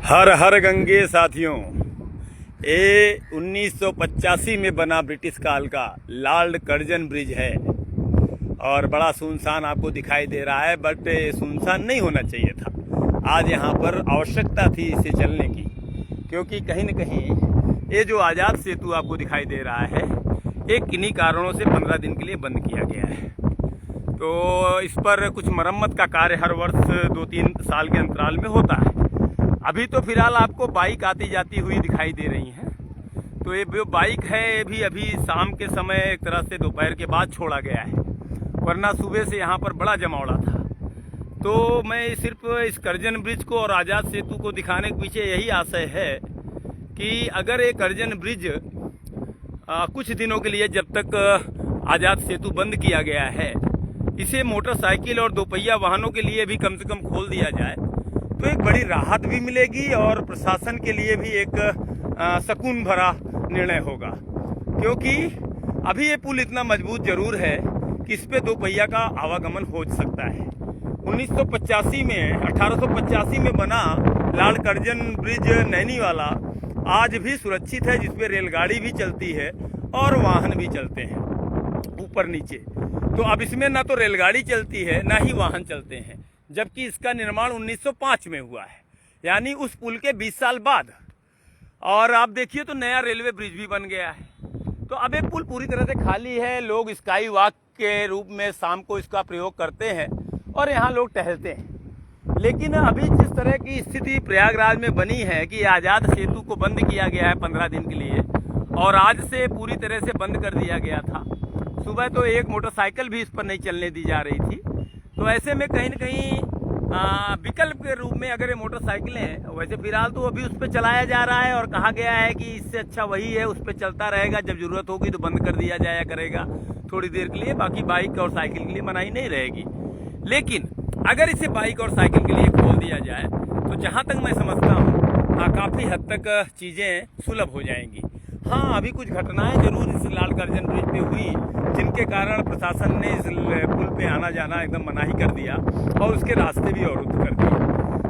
हर हर गंगे साथियों, ये 1985 में बना ब्रिटिश काल का लॉर्ड कर्जन ब्रिज है और बड़ा सुनसान आपको दिखाई दे रहा है, बट सुनसान नहीं होना चाहिए था। आज यहाँ पर आवश्यकता थी इसे चलने की, क्योंकि कहीं न कहीं ये जो आज़ाद सेतु आपको दिखाई दे रहा है, एक किन्हीं कारणों से 15 दिन के लिए बंद किया गया है। तो इस पर कुछ मरम्मत का कार्य हर वर्ष 2-3 साल के अंतराल में होता है। अभी तो फिलहाल आपको बाइक आती जाती हुई दिखाई दे रही हैं। तो ये जो बाइक है ये भी अभी शाम के समय एक तरह से दोपहर के बाद छोड़ा गया है, वरना सुबह से यहाँ पर बड़ा जमावड़ा था। तो मैं सिर्फ इस कर्जन ब्रिज को और आज़ाद सेतु को दिखाने के पीछे यही आशय है कि अगर ये कर्जन ब्रिज कुछ दिनों के लिए, जब तक आज़ाद सेतु बंद किया गया है, इसे मोटरसाइकिल और दोपहिया वाहनों के लिए भी कम से कम खोल दिया जाए तो एक बड़ी राहत भी मिलेगी और प्रशासन के लिए भी एक सुकून भरा निर्णय होगा। क्योंकि अभी ये पुल इतना मजबूत जरूर है कि इस पे दोपहिया का आवागमन हो सकता है। 1885 में बना लॉर्ड कर्जन ब्रिज नैनी वाला आज भी सुरक्षित है, जिसपे रेलगाड़ी भी चलती है और वाहन भी चलते हैं ऊपर नीचे। तो अब इसमें ना तो रेलगाड़ी चलती है ना ही वाहन चलते हैं, जबकि इसका निर्माण 1905 में हुआ है, यानी उस पुल के 20 साल बाद। और आप देखिए तो नया रेलवे ब्रिज भी बन गया है। तो अब ये पुल पूरी तरह से खाली है। लोग स्काई वॉक के रूप में शाम को इसका प्रयोग करते हैं और यहाँ लोग टहलते हैं। लेकिन अभी जिस तरह की स्थिति प्रयागराज में बनी है कि आज़ाद सेतु को बंद किया गया है 15 दिन के लिए, और आज से पूरी तरह से बंद कर दिया गया था। सुबह तो एक मोटरसाइकिल भी इस पर नहीं चलने दी जा रही थी। तो ऐसे में कहीं न कहीं विकल्प के रूप में अगर ये मोटरसाइकिलें, वैसे फिलहाल तो अभी उस पर चलाया जा रहा है और कहा गया है कि इससे अच्छा वही है, उस पर चलता रहेगा, जब ज़रूरत होगी तो बंद कर दिया जाया करेगा थोड़ी देर के लिए, बाकी बाइक और साइकिल के लिए मनाही नहीं रहेगी। लेकिन अगर इसे बाइक और साइकिल के लिए खोल दिया जाए तो जहाँ तक मैं समझता हूँ काफ़ी हद तक चीज़ें सुलभ हो जाएंगी। हाँ, अभी कुछ घटनाएं जरूर इस लॉर्ड कर्जन ब्रिज पे हुई, जिनके कारण प्रशासन ने इस पुल पे आना जाना एकदम मनाही कर दिया और उसके रास्ते भी अवरुद्ध कर दिए।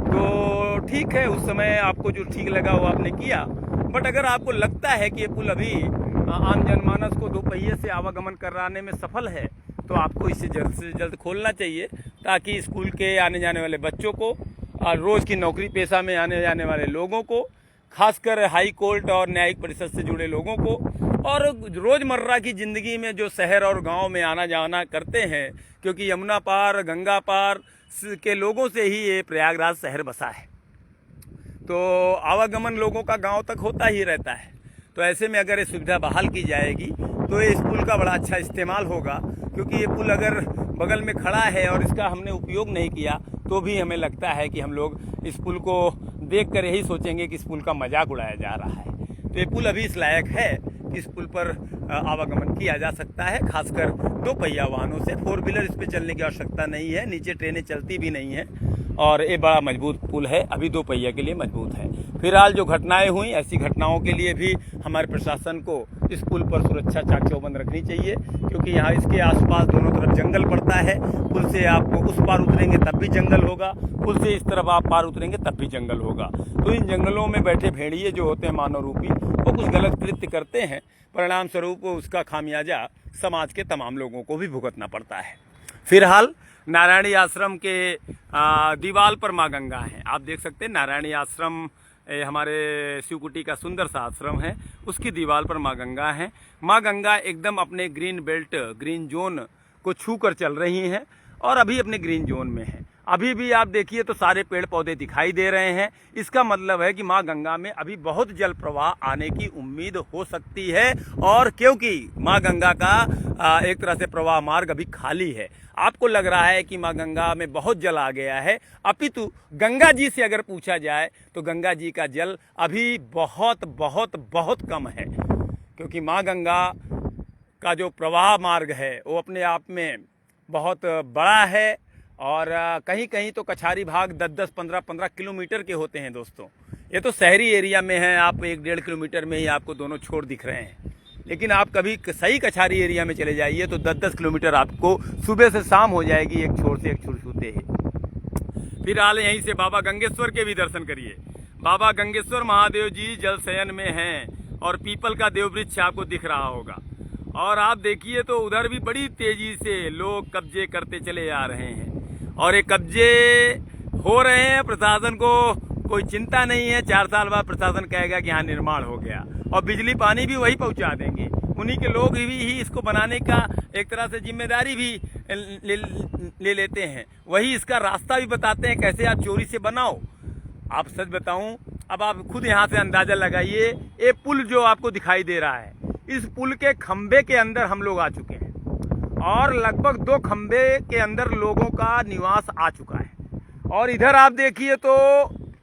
तो ठीक है, उस समय आपको जो ठीक लगा वो आपने किया, बट अगर आपको लगता है कि ये पुल अभी आम जनमानस को दोपहिए से आवागमन कराने में सफल है, तो आपको इसे जल्द से जल्द खोलना चाहिए, ताकि स्कूल के आने जाने वाले बच्चों को और रोज़ की नौकरी पेशा में आने जाने वाले लोगों को, खासकर हाई कोर्ट और न्यायिक परिषद से जुड़े लोगों को, और रोज़मर्रा की ज़िंदगी में जो शहर और गांव में आना जाना करते हैं, क्योंकि यमुना पार गंगा पार के लोगों से ही ये प्रयागराज शहर बसा है। तो आवागमन लोगों का गांव तक होता ही रहता है। तो ऐसे में अगर ये सुविधा बहाल की जाएगी तो ये इस पुल का बड़ा अच्छा इस्तेमाल होगा। क्योंकि ये पुल अगर बगल में खड़ा है और इसका हमने उपयोग नहीं किया तो भी हमें लगता है कि हम लोग इस पुल को देखकर यही सोचेंगे कि इस पुल का मजाक उड़ाया जा रहा है। तो ये पुल अभी इस लायक है कि इस पुल पर आवागमन किया जा सकता है, खासकर दोपहिया वाहनों से। 4 व्हीलर इस पर चलने की आवश्यकता नहीं है, नीचे ट्रेनें चलती भी नहीं हैं और ये बड़ा मजबूत पुल है, अभी दोपहिया के लिए मजबूत है। फिलहाल जो घटनाएं हुई, ऐसी घटनाओं के लिए भी हमारे प्रशासन को इस पुल पर सुरक्षा चाक चौबंद रखनी चाहिए, क्योंकि यहाँ इसके आसपास दोनों तरफ जंगल पड़ता है। पुल से आप उस पार उतरेंगे तब भी जंगल होगा, पुल से इस तरफ आप पार उतरेंगे तब भी जंगल होगा। तो इन जंगलों में बैठे भेड़िए जो होते हैं मानव रूपी, वो कुछ गलत कृत्य करते हैं, परिणाम स्वरूप उसका खामियाजा समाज के तमाम लोगों को भी भुगतना पड़ता है। फिलहाल नारायणी आश्रम के दीवार पर माँ गंगा है, आप देख सकते हैं। नारायणी आश्रम हमारे शिवकुटी का सुंदर सा आश्रम है, उसकी दीवार पर माँ गंगा है। माँ गंगा एकदम अपने ग्रीन बेल्ट, ग्रीन जोन को छू कर चल रही हैं और अभी अपने ग्रीन जोन में है। अभी भी आप देखिए तो सारे पेड़ पौधे दिखाई दे रहे हैं। इसका मतलब है कि माँ गंगा में अभी बहुत जल प्रवाह आने की उम्मीद हो सकती है, और क्योंकि माँ गंगा का एक तरह से प्रवाह मार्ग अभी खाली है। आपको लग रहा है कि माँ गंगा में बहुत जल आ गया है, अपितु गंगा जी से अगर पूछा जाए तो गंगा जी का जल अभी बहुत बहुत बहुत कम है। क्योंकि माँ गंगा का जो प्रवाह मार्ग है वो अपने आप में बहुत बड़ा है, और कहीं कहीं तो कछारी भाग 10-10, 15-15 किलोमीटर के होते हैं दोस्तों। ये तो शहरी एरिया में है, आप 1-1.5 किलोमीटर में ही आपको दोनों छोर दिख रहे हैं। लेकिन आप कभी सही कछारी एरिया में चले जाइए तो 10-10 किलोमीटर आपको सुबह से शाम हो जाएगी, एक छोर से एक छोर छूते ही। फिलहाल यहीं से बाबा गंगेश्वर के भी दर्शन करिए। बाबा गंगेश्वर महादेव जी जल शयन में हैं और पीपल का देव वृक्ष आपको दिख रहा होगा। और आप देखिए तो उधर भी बड़ी तेजी से लोग कब्जे करते चले आ रहे हैं और ये कब्जे हो रहे हैं। प्रशासन को कोई चिंता नहीं है, 4 साल बाद प्रशासन कहेगा कि हाँ निर्माण हो गया और बिजली पानी भी वही पहुंचा देंगे। उन्हीं के लोग ही इसको बनाने का एक तरह से जिम्मेदारी भी ले लेते हैं, वही इसका रास्ता भी बताते हैं कैसे आप चोरी से बनाओ। आप सच बताऊं, अब आप खुद यहाँ से अंदाजा लगाइए, ये पुल जो आपको दिखाई दे रहा है, इस पुल के खंबे के अंदर हम लोग आ चुके हैं और लगभग 2 खंबे के अंदर लोगों का निवास आ चुका है। और इधर आप देखिए तो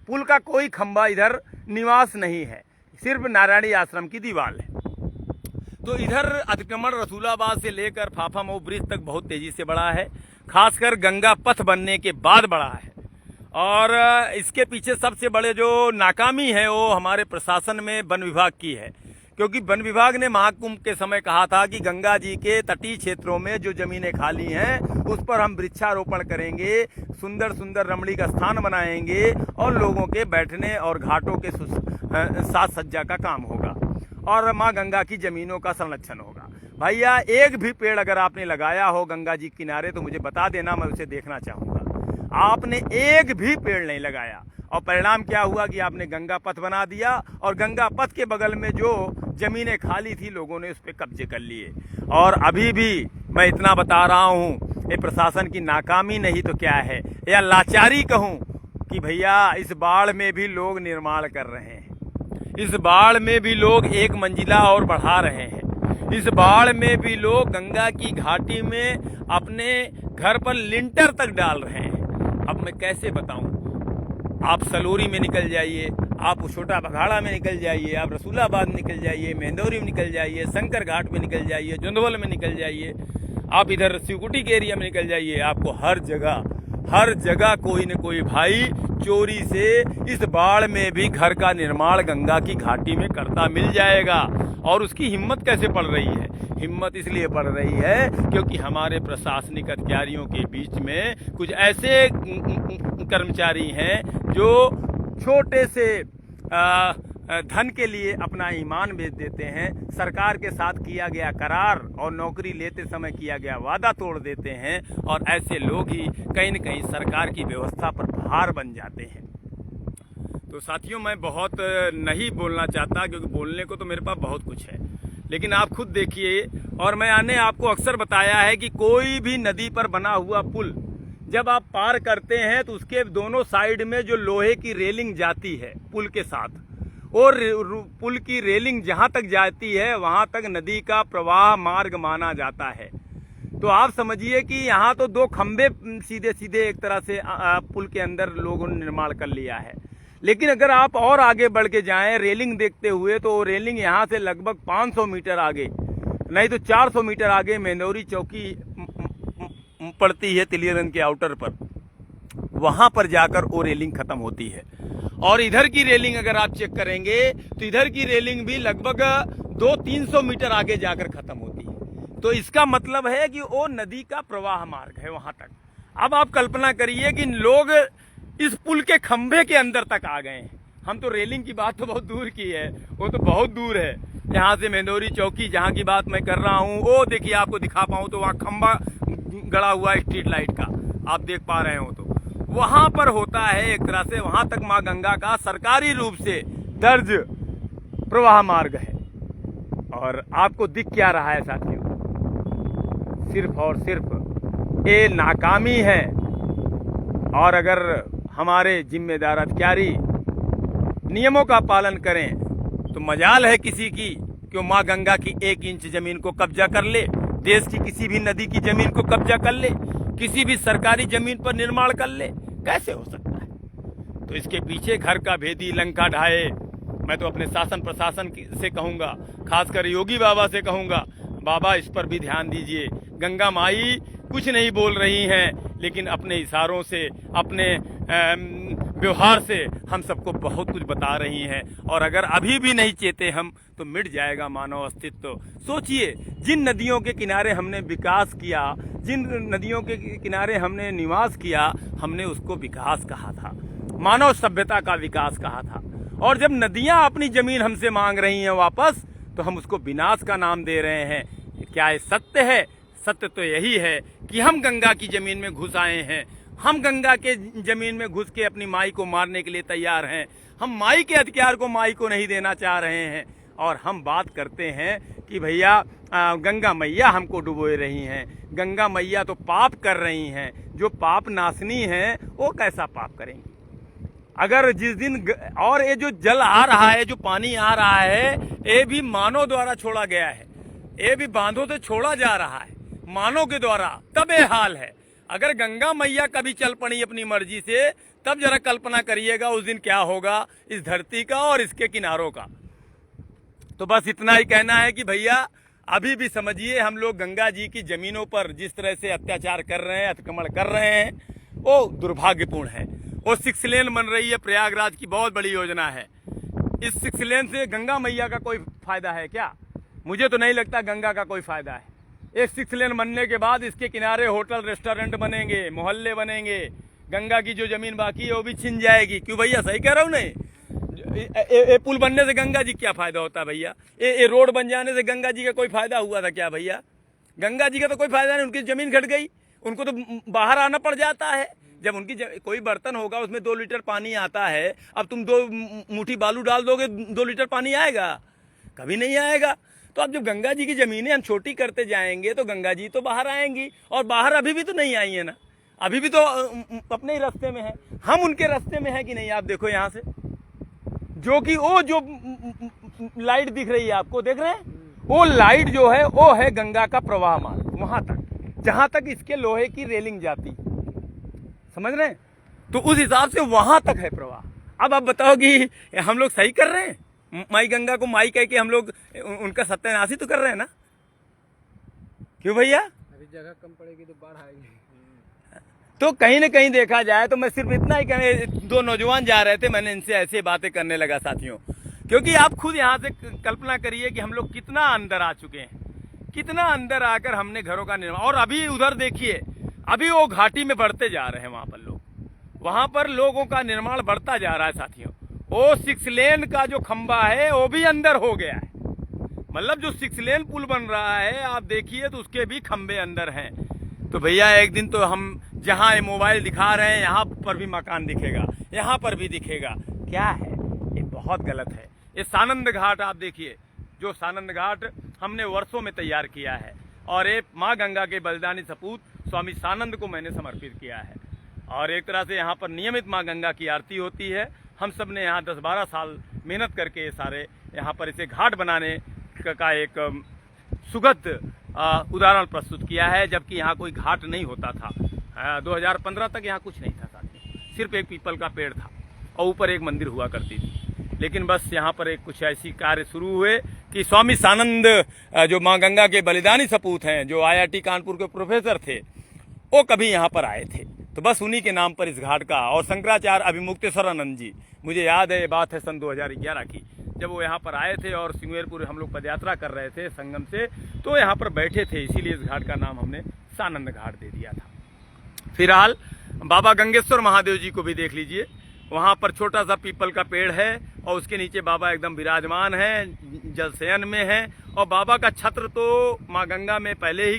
पुल का कोई खंबा इधर निवास नहीं है, सिर्फ नारायणी आश्रम की दीवार है। तो इधर अतिक्रमण रसूलाबाद से लेकर फाफा मऊ ब्रिज तक बहुत तेजी से बढ़ा है, खासकर गंगा पथ बनने के बाद बढ़ा है। और इसके पीछे सबसे बड़े जो नाकामी है वो हमारे प्रशासन में वन विभाग की है, क्योंकि वन विभाग ने महाकुंभ के समय कहा था कि गंगा जी के तटीय क्षेत्रों में जो जमीनें खाली हैं उस पर हम वृक्षारोपण करेंगे, सुंदर सुंदर रमणीक स्थान बनाएंगे और लोगों के बैठने और घाटों के साज सज्जा का काम होगा और माँ गंगा की जमीनों का संरक्षण होगा। भैया एक भी पेड़ अगर आपने लगाया हो गंगा जी किनारे तो मुझे बता देना, मैं उसे देखना चाहूँगा। आपने एक भी पेड़ नहीं लगाया और परिणाम क्या हुआ कि आपने गंगा पथ बना दिया और गंगा पथ के बगल में जो जमीनें खाली थी लोगों ने उस पर कब्जे कर लिए। और अभी भी मैं इतना बता रहा हूँ, ये प्रशासन की नाकामी नहीं तो क्या है, या लाचारी कहूँ कि भैया इस बाढ़ में भी लोग निर्माण कर रहे हैं, इस बाढ़ में भी लोग एक मंजिला और बढ़ा रहे हैं, इस बाढ़ में भी लोग गंगा की घाटी में अपने घर पर लिंटर तक डाल रहे हैं। अब मैं कैसे बताऊं, आप सलोरी में निकल जाइए, आप छोटा बघाड़ा में निकल जाइए, आप रसूलाबाद में निकल जाइए, मेंदौरी में निकल जाइए, शंकर घाट में निकल जाइए, जोंधवल में निकल जाइए, आप इधर शिवकुटी के एरिया में निकल जाइए, आपको हर जगह कोई न कोई भाई चोरी से इस बाढ़ में भी घर का निर्माण गंगा की घाटी में करता मिल जाएगा। और उसकी हिम्मत कैसे पड़ रही है? हिम्मत इसलिए बढ़ रही है क्योंकि हमारे प्रशासनिक अधिकारियों के बीच में कुछ ऐसे कर्मचारी हैं जो छोटे से धन के लिए अपना ईमान बेच देते हैं, सरकार के साथ किया गया करार और नौकरी लेते समय किया गया वादा तोड़ देते हैं और ऐसे लोग ही कहीं न कहीं सरकार की व्यवस्था पर भार बन जाते हैं। तो साथियों, मैं बहुत नहीं बोलना चाहता क्योंकि बोलने को तो मेरे पास बहुत कुछ है, लेकिन आप खुद देखिए। और मैंने आपको अक्सर बताया है कि कोई भी नदी पर बना हुआ पुल जब आप पार करते हैं तो उसके दोनों साइड में जो लोहे की रेलिंग जाती है पुल के साथ, और पुल की रेलिंग जहां तक जाती है वहां तक नदी का प्रवाह मार्ग माना जाता है। तो आप समझिए कि यहाँ तो 2 खंबे सीधे सीधे एक तरह से पुल के अंदर लोगों ने निर्माण कर लिया है। लेकिन अगर आप और आगे बढ़ के जाएं रेलिंग देखते हुए तो रेलिंग यहाँ से लगभग 500 मीटर आगे, नहीं तो 400 मीटर आगे मेंदौरी चौकी पड़ती है तिलियरन के आउटर पर, वहां पर जाकर वो रेलिंग खत्म होती है। और इधर की रेलिंग अगर आप चेक करेंगे तो इधर की रेलिंग भी लगभग 200-300 मीटर आगे जाकर खत्म होती है। तो इसका मतलब है कि वो नदी का प्रवाह मार्ग है वहां तक। अब आप कल्पना करिए कि लोग इस पुल के खंभे के अंदर तक आ गए हैं। हम तो रेलिंग की बात तो बहुत दूर की है, वो तो बहुत दूर है। यहाँ से मेंदौरी चौकी जहाँ की बात मैं कर रहा हूँ, वो देखिए आपको दिखा पाऊँ तो वहाँ खंभा गड़ा हुआ है स्ट्रीट लाइट का, आप देख पा रहे हो तो वहां पर होता है एक तरह से, वहां तक माँ गंगा का सरकारी रूप से दर्ज प्रवाह मार्ग है। और आपको दिख क्या रहा है साथियों? सिर्फ और सिर्फ ये नाकामी है। और अगर हमारे जिम्मेदार अधिकारी नियमों का पालन करें तो मजाल है किसी की कि माँ गंगा की 1 इंच जमीन को कब्जा कर ले, देश की किसी भी नदी की जमीन को कब्जा कर ले, किसी भी सरकारी जमीन पर निर्माण कर ले। कैसे हो सकता है? तो इसके पीछे घर का भेदी लंका ढाए। मैं तो अपने शासन प्रशासन से कहूँगा, खासकर योगी बाबा से कहूँगा, बाबा इस पर भी ध्यान दीजिए। गंगा माई कुछ नहीं बोल रही हैं, लेकिन अपने इशारों से, अपने व्यवहार से हम सबको बहुत कुछ बता रही हैं। और अगर अभी भी नहीं चेते हम तो मिट जाएगा मानव अस्तित्व। सोचिए, जिन नदियों के किनारे हमने विकास किया, जिन नदियों के किनारे हमने निवास किया, हमने उसको विकास कहा था, मानव सभ्यता का विकास कहा था। और जब नदियां अपनी जमीन हमसे मांग रही हैं वापस, तो हम उसको विनाश का नाम दे रहे हैं। क्या ये सत्य है? सत्य तो यही है कि हम गंगा की जमीन में घुस आए हैं, हम गंगा के जमीन में घुस के अपनी माई को मारने के लिए तैयार हैं। हम माई के अधिकार को माई को नहीं देना चाह रहे हैं। और हम बात करते हैं कि भैया गंगा मैया हमको डुबोए रही हैं, गंगा मैया तो पाप कर रही हैं। जो पाप नाशनी हैं वो कैसा पाप करेंगी? अगर जिस दिन और ये जो जल आ रहा है, जो पानी आ रहा है, ये भी मानव द्वारा छोड़ा गया है, ये भी बांधों से छोड़ा जा रहा है मानव के द्वारा, तब ये हाल है। अगर गंगा मैया कभी चल पड़ी अपनी मर्जी से, तब जरा कल्पना करिएगा उस दिन क्या होगा इस धरती का और इसके किनारों का। तो बस इतना ही कहना है कि भैया अभी भी समझिए, हम लोग गंगा जी की जमीनों पर जिस तरह से अत्याचार कर रहे हैं, अतिक्रमण कर रहे हैं, वो दुर्भाग्यपूर्ण है। वो 6 लेन बन रही है, प्रयागराज की बहुत बड़ी योजना है। इस 6 लेन से गंगा मैया का कोई फायदा है क्या? मुझे तो नहीं लगता गंगा का कोई फायदा है। एक 6 लेन बनने के बाद इसके किनारे होटल रेस्टोरेंट बनेंगे, मोहल्ले बनेंगे, गंगा की जो जमीन बाकी है वो भी छिन जाएगी। क्यों भैया, सही कह रहा हूँ नहीं? ये पुल बनने से गंगा जी क्या फायदा होता है भैया? ये रोड बन जाने से गंगा जी का कोई फायदा हुआ था क्या भैया? गंगा जी का तो कोई फायदा नहीं, उनकी जमीन घट गई, उनको तो बाहर आना पड़ जाता है। जब उनकी कोई बर्तन होगा उसमें 2 लीटर पानी आता है, अब तुम 2 मुट्ठी बालू डाल दोगे, 2 लीटर पानी आएगा? कभी नहीं आएगा। तो अब जब गंगा जी की जमीनें हम छोटी करते जाएंगे तो गंगा जी तो बाहर आएंगी, और बाहर अभी भी तो नहीं आई है ना, अभी भी तो अपने ही रास्ते में है। हम उनके रास्ते में है कि नहीं? आप देखो यहाँ से, जो कि वो जो लाइट दिख रही है आपको, देख रहे हैं, वो लाइट जो है वो है गंगा का प्रवाह मार्ग, वहां तक जहां तक इसके लोहे की रेलिंग जाती, समझ रहे हैं? तो उस हिसाब से वहां तक है प्रवाह। अब आप बताओ कि हम लोग सही कर रहे हैं? माई गंगा को माई कह के हम लोग उनका सत्यानाश तो कर रहे हैं ना? क्यों भैया? अभी जगह कम पड़ेगी तो बाढ़ आएगी। तो कहीं न कहीं देखा जाए तो मैं सिर्फ इतना ही कहने, 2 नौजवान जा रहे थे, मैंने इनसे ऐसे बातें करने लगा साथियों, क्योंकि आप खुद यहाँ से कल्पना करिए कि हम लोग कितना अंदर आ चुके हैं, कितना अंदर आकर हमने घरों का निर्माण। और अभी उधर देखिए, अभी वो घाटी में बढ़ते जा रहे हैं, वहां पर लोग, वहां पर लोगों का निर्माण बढ़ता जा रहा है साथियों। वो 6 लेन का जो खंबा है वो भी अंदर हो गया है, मतलब जो 6 लेन पुल बन रहा है आप देखिए तो उसके भी खंबे अंदर हैं। तो भैया एक दिन तो हम जहाँ ये मोबाइल दिखा रहे हैं यहाँ पर भी मकान दिखेगा, यहाँ पर भी दिखेगा। क्या है ये? बहुत गलत है। ये सानंद घाट आप देखिए, जो सानंद घाट हमने वर्षों में तैयार किया है, और ये माँ गंगा के बलिदानी सपूत स्वामी सानंद को मैंने समर्पित किया है। और एक तरह से यहाँ पर नियमित माँ गंगा की आरती होती है। हम सब ने यहाँ 10-12 साल मेहनत करके सारे यहाँ पर इसे घाट बनाने का एक सुगत उदाहरण प्रस्तुत किया है, जबकि यहाँ कोई घाट नहीं होता था। 2015 तक यहाँ कुछ नहीं था साथियों, सिर्फ एक पीपल का पेड़ था और ऊपर एक मंदिर हुआ करती थी। लेकिन बस यहाँ पर एक कुछ ऐसी कार्य शुरू हुए कि स्वामी सानंद जो माँ गंगा के बलिदानी सपूत हैं, जो IIT कानपुर के प्रोफेसर थे, वो कभी यहाँ पर आए थे, तो बस उन्हीं के नाम पर इस घाट का। और शंकराचार्य अभिमुक्तेश्वरानंद जी, मुझे याद है, ये बात है सन 2011 की, जब वो यहाँ पर आए थे और सिंगवेरपुर हम लोग पदयात्रा कर रहे थे संगम से, तो यहाँ पर बैठे थे, इसीलिए इस घाट का नाम हमने सानंद घाट दे दिया था। फिलहाल बाबा गंगेश्वर महादेव जी को भी देख लीजिए, वहाँ पर छोटा सा पीपल का पेड़ है और उसके नीचे बाबा एकदम विराजमान है, जल शयन में है। और बाबा का छत्र तो माँ गंगा में पहले ही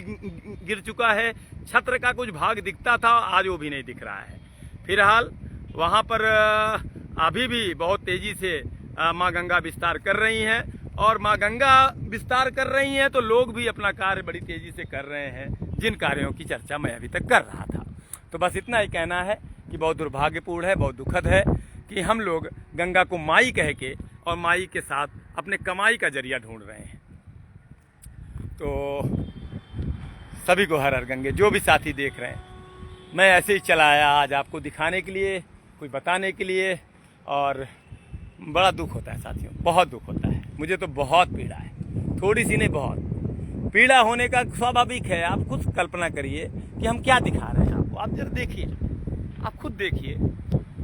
गिर चुका है, छत्र का कुछ भाग दिखता था, आज वो भी नहीं दिख रहा है। फिलहाल वहाँ पर अभी भी बहुत तेजी से माँ गंगा विस्तार कर रही हैं, और माँ गंगा विस्तार कर रही हैं तो लोग भी अपना कार्य बड़ी तेजी से कर रहे हैं, जिन कार्यों की चर्चा मैं अभी तक कर रहा था। तो बस इतना ही कहना है कि बहुत दुर्भाग्यपूर्ण है, बहुत दुखद है कि हम लोग गंगा को माई कह के और माई के साथ अपने कमाई का जरिया ढूंढ रहे हैं। तो सभी को हर हर गंगे, जो भी साथी देख रहे हैं, मैं ऐसे ही चला आया आज आपको दिखाने के लिए, कुछ बताने के लिए। और बड़ा दुख होता है साथियों, बहुत दुख होता है, मुझे तो बहुत पीड़ा है, थोड़ी सी नहीं बहुत पीड़ा होने का स्वाभाविक है। आप खुद कल्पना करिए कि हम क्या दिखा रहे हैं आपको, आप जरा देखिए, आप खुद देखिए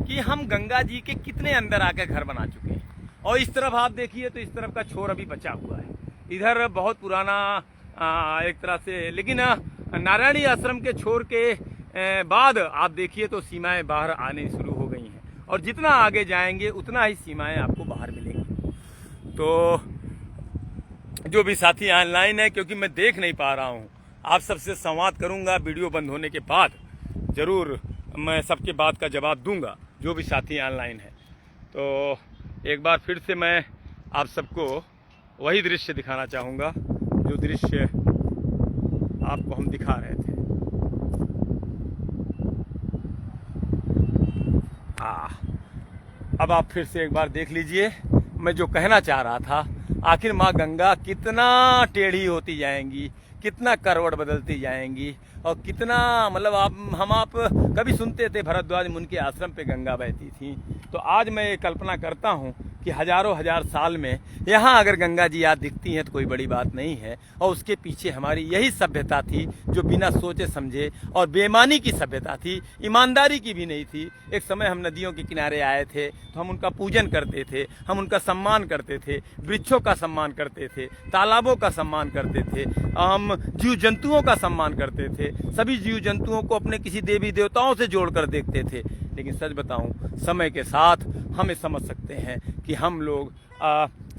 कि हम गंगा जी के कितने अंदर आकर घर बना चुके हैं। और इस तरफ आप देखिए तो इस तरफ का छोर अभी बचा हुआ है, इधर बहुत पुराना एक तरह से, लेकिन नारायणी आश्रम के छोर के बाद आप देखिए तो सीमाएं बाहर आने शुरू हो गई हैं। और जितना आगे जाएंगे उतना ही सीमाएं आपको बाहर मिलेंगी। तो जो भी साथी ऑनलाइन है, क्योंकि मैं देख नहीं पा रहा हूँ, आप सबसे संवाद करूँगा वीडियो बंद होने के बाद, ज़रूर मैं सबके बात का जवाब दूंगा जो भी साथी ऑनलाइन है। तो एक बार फिर से मैं आप सबको वही दृश्य दिखाना चाहूँगा जो दृश्य आपको हम दिखा रहे थे। अब आप फिर से एक बार देख लीजिए। मैं जो कहना चाह रहा था, आखिर माँ गंगा कितना टेढ़ी होती जाएंगी, कितना करवट बदलती जाएंगी, और कितना मतलब आप कभी सुनते थे भरद्वाज मुनि के आश्रम पे गंगा बहती थी। तो आज मैं ये कल्पना करता हूँ कि हजारों हजार साल में यहाँ अगर गंगा जी आज दिखती हैं तो कोई बड़ी बात नहीं है। और उसके पीछे हमारी यही सभ्यता थी जो बिना सोचे समझे और बेईमानी की सभ्यता थी, ईमानदारी की भी नहीं थी। एक समय हम नदियों के किनारे आए थे तो हम उनका पूजन करते थे, हम उनका सम्मान करते थे, वृक्षों का सम्मान करते थे, तालाबों का सम्मान करते थे, हम जीव जंतुओं का सम्मान करते थे, सभी जीव जंतुओं को अपने किसी देवी देवताओं से जोड़कर देखते थे। लेकिन सच बताऊं, समय के साथ हमें समझ सकते हैं कि हम लोग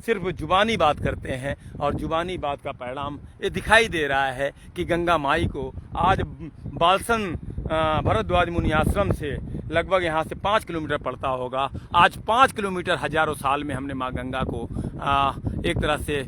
सिर्फ जुबानी बात करते हैं, और जुबानी बात का परिणाम ये दिखाई दे रहा है कि गंगा माई को आज बालसन भरद्वाज मुनि आश्रम से लगभग यहाँ से 5 किलोमीटर पड़ता होगा। आज 5 किलोमीटर हजारों साल में हमने माँ गंगा को एक तरह से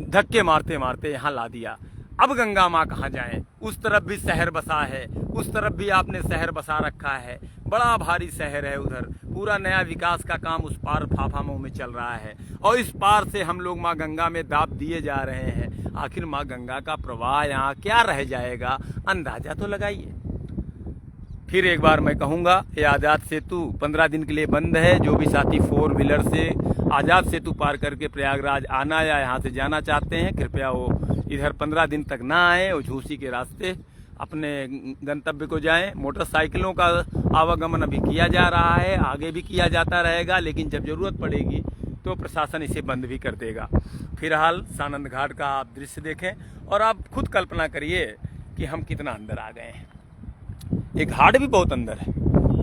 धक्के मारते मारते यहाँ ला दिया। अब गंगा माँ कहाँ जाएं? उस तरफ भी शहर बसा है, उस तरफ भी आपने शहर बसा रखा है, बड़ा भारी शहर है उधर। पूरा नया विकास का काम उस पार फाफामऊ में चल रहा है, और इस पार से हम लोग माँ गंगा में दाब दिए जा रहे हैं। आखिर माँ गंगा का प्रवाह यहाँ क्या रह जाएगा, अंदाजा तो लगाइए। फिर एक बार मैं कहूँगा, ये आज़ाद सेतु 15 दिन के लिए बंद है। जो भी साथी 4 व्हीलर से आज़ाद सेतु पार करके प्रयागराज आना या यहाँ से जाना चाहते हैं, कृपया वो इधर 15 दिन तक ना आए, वो झूसी के रास्ते अपने गंतव्य को जाएं। मोटरसाइकिलों का आवागमन अभी किया जा रहा है, आगे भी किया जाता रहेगा, लेकिन जब ज़रूरत पड़ेगी तो प्रशासन इसे बंद भी कर देगा। फिलहाल सानंद घाट का आप दृश्य देखें और आप खुद कल्पना करिए कि हम कितना अंदर आ गए हैं। ये घाट भी बहुत अंदर है,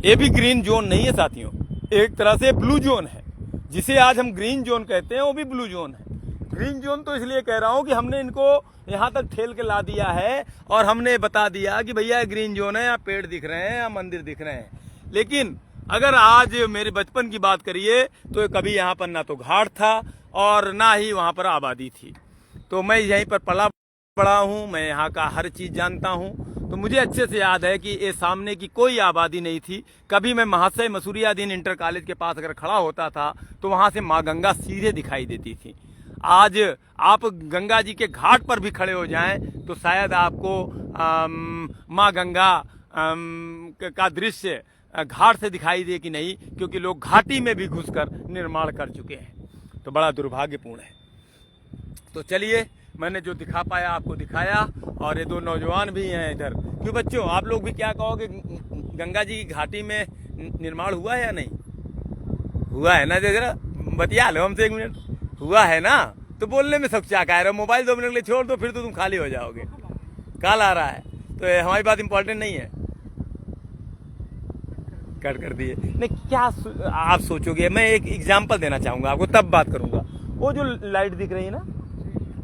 ये भी ग्रीन जोन नहीं है साथियों, एक तरह से ब्लू जोन है। जिसे आज हम ग्रीन जोन कहते हैं वो भी ब्लू जोन है। ग्रीन जोन तो इसलिए कह रहा हूँ कि हमने इनको यहाँ तक ठेल के ला दिया है और हमने बता दिया कि भैया ग्रीन जोन है, यहाँ पेड़ दिख रहे हैं, यहाँ मंदिर दिख रहे हैं। लेकिन अगर आज मेरे बचपन की बात करिए तो कभी यहाँ पर ना तो घाट था और ना ही वहाँ पर आबादी थी। तो मैं यहीं पर पला बड़ा हूँ, मैं यहाँ का हर चीज़ जानता हूँ। तो मुझे अच्छे से याद है कि ये सामने की कोई आबादी नहीं थी। कभी मैं महाशय मसूरियादीन इंटर कॉलेज के पास अगर खड़ा होता था तो वहाँ से माँ गंगा सीधे दिखाई देती थी। आज आप गंगा जी के घाट पर भी खड़े हो जाएं तो शायद आपको माँ गंगा का दृश्य घाट से दिखाई दे कि नहीं, क्योंकि लोग घाटी में भी घुसकर निर्माण कर चुके हैं। तो बड़ा दुर्भाग्यपूर्ण है। तो चलिए, मैंने जो दिखा पाया आपको दिखाया, और ये 2 नौजवान भी हैं इधर। क्यों बच्चों, आप लोग भी क्या कहोगे, गंगा जी की घाटी में निर्माण हुआ है या नहीं हुआ है ना? जरा बतिया लो हमसे 1 मिनट। हुआ है ना? तो बोलने में सब क्या कह रहे हो, मोबाइल 2 मिनट के लिए छोड़ दो, फिर तो तुम खाली हो जाओगे। कॉल आ रहा है तो हमारी बात इंपॉर्टेंट नहीं है, कट कर दिए। नहीं, क्या आप सोचोगे, मैं एक एग्जांपल देना चाहूंगा आपको, तब बात करूंगा। वो जो लाइट दिख रही है ना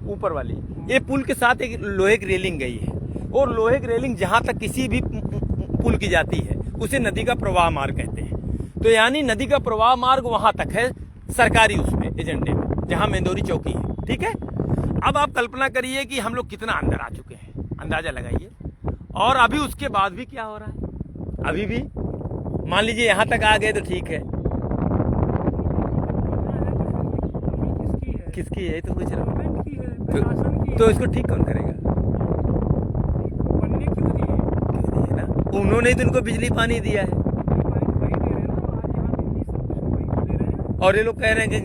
ऊपर वाली, ये पुल के साथ एक लोहे की रेलिंग गई है, और लोहे की रेलिंग जहां तक किसी भी पुल की जाती है उसे नदी का प्रवाह मार्ग कहते हैं। तो यानी नदी का प्रवाह मार्ग वहां तक है सरकारी उसमें एजेंडे में, जहां मेंदोरी चौकी है। ठीक है, अब आप कल्पना करिए कि हम लोग कितना अंदर आ चुके हैं, अंदाजा लगाइए। और अभी उसके बाद भी क्या हो रहा है, अभी भी मान लीजिए यहां तक आ गए तो ठीक है। किसकी है तो पूछ रहा हूं। तो इसको ठीक कौन करेगा? ना, उन्होंने तो इनको बिजली पानी दिया है, और ये लोग कह रहे हैं कि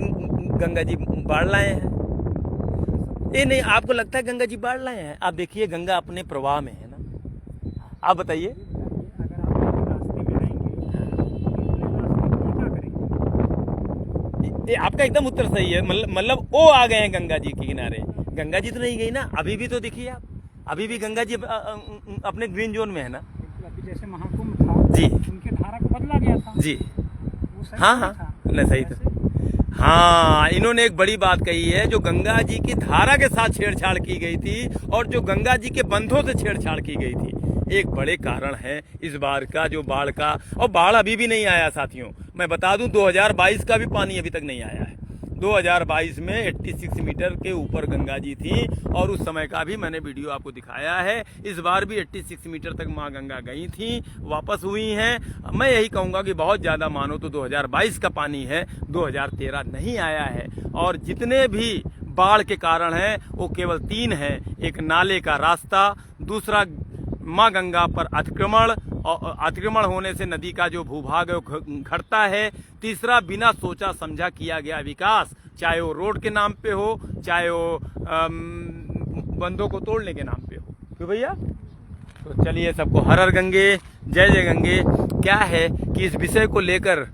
गंगा जी बाढ़ लाए हैं। ये नहीं, आपको लगता है गंगा जी बाढ़ लाए हैं? आप देखिए, गंगा अपने प्रवाह में है ना। आप बताइए, ये आपका एकदम उत्तर सही है। मतलब वो आ गए हैं गंगा जी के किनारे। गंगा जी तो नहीं गई ना, अभी भी तो देखिए आप, अभी भी गंगा जी अपने ग्रीन जोन में है ना। जैसे महाकुंभ था जी, उनके धारा को बदला गया था जी, हाँ, नहीं सही था। हाँ, इन्होंने एक बड़ी बात कही है, जो गंगा जी की धारा के साथ छेड़छाड़ की गई थी और जो गंगा जी के बंधों से छेड़छाड़ की गई थी, एक बड़े कारण है इस बार का जो बाढ़ का। और बाढ़ अभी भी नहीं आया साथियों, मैं बता दूं 2022 का भी पानी अभी तक नहीं आया है। 2022 में 86 मीटर के ऊपर गंगा जी थी और उस समय का भी मैंने वीडियो आपको दिखाया है। इस बार भी 86 मीटर तक माँ गंगा गई थी, वापस हुई हैं। मैं यही कहूँगा कि बहुत ज़्यादा मानो तो 2022 का पानी है, 2013 नहीं आया है। और जितने भी बाढ़ के कारण हैं वो केवल 3 हैं। एक नाले का रास्ता, दूसरा माँ गंगा पर अतिक्रमण और अतिक्रमण होने से नदी का जो भूभाग है वो घटता है, तीसरा बिना सोचा समझा किया गया विकास, चाहे वो रोड के नाम पे हो, चाहे वो बंधों को तोड़ने के नाम पे हो। क्यों भैया? तो चलिए, सबको हर हर गंगे, जय जय गंगे। क्या है कि इस विषय को लेकर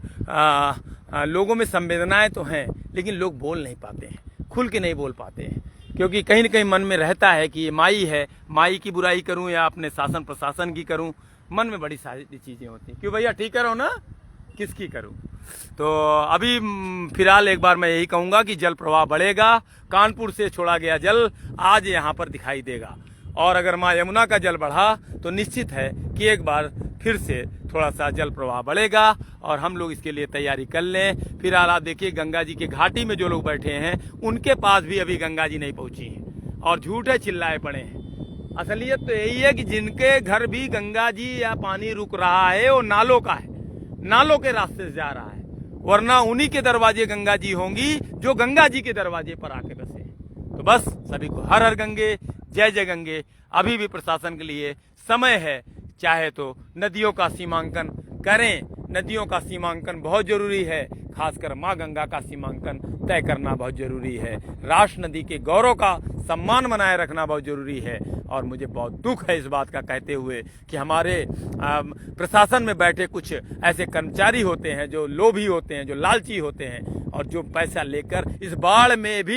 लोगों में संवेदनाएं तो हैं, लेकिन लोग बोल नहीं पाते हैं, खुल के नहीं बोल पाते हैं, क्योंकि कहीं न कहीं मन में रहता है कि ये माई है, माई की बुराई करूं या अपने शासन प्रशासन की करूं, मन में बड़ी सारी चीजें होती हैं। क्यों भैया? ठीक करो ना, किसकी करूं? तो अभी फिलहाल एक बार मैं यही कहूंगा कि जल प्रवाह बढ़ेगा। कानपुर से छोड़ा गया जल आज यहाँ पर दिखाई देगा, और अगर माँ यमुना का जल बढ़ा तो निश्चित है कि एक बार फिर से थोड़ा सा जल प्रवाह बढ़ेगा और हम लोग इसके लिए तैयारी कर लें। फिलहाल आप देखिए, गंगा जी के घाटी में जो लोग बैठे हैं उनके पास भी अभी गंगा जी नहीं पहुंची हैं और झूठे चिल्लाए पड़े हैं। असलियत तो यही है कि जिनके घर भी गंगा जी या पानी रुक रहा है वो नालों का है, नालों के रास्ते से जा रहा है, वरना उन्हीं के दरवाजे गंगा जी होंगी जो गंगा जी के दरवाजे पर आके बसे हैं। तो बस सभी को हर हर गंगे, जय जय गंगे। अभी भी प्रशासन के लिए समय है, चाहे तो नदियों का सीमांकन करें, नदियों का सीमांकन बहुत जरूरी है, खासकर माँ गंगा का सीमांकन तय करना बहुत जरूरी है। राष्ट्र नदी के गौरव का सम्मान बनाए रखना बहुत जरूरी है। और मुझे बहुत दुख है इस बात का कहते हुए कि हमारे प्रशासन में बैठे कुछ ऐसे कर्मचारी होते हैं जो लोभी होते हैं, जो लालची होते हैं और जो पैसा लेकर इस बाढ़ में भी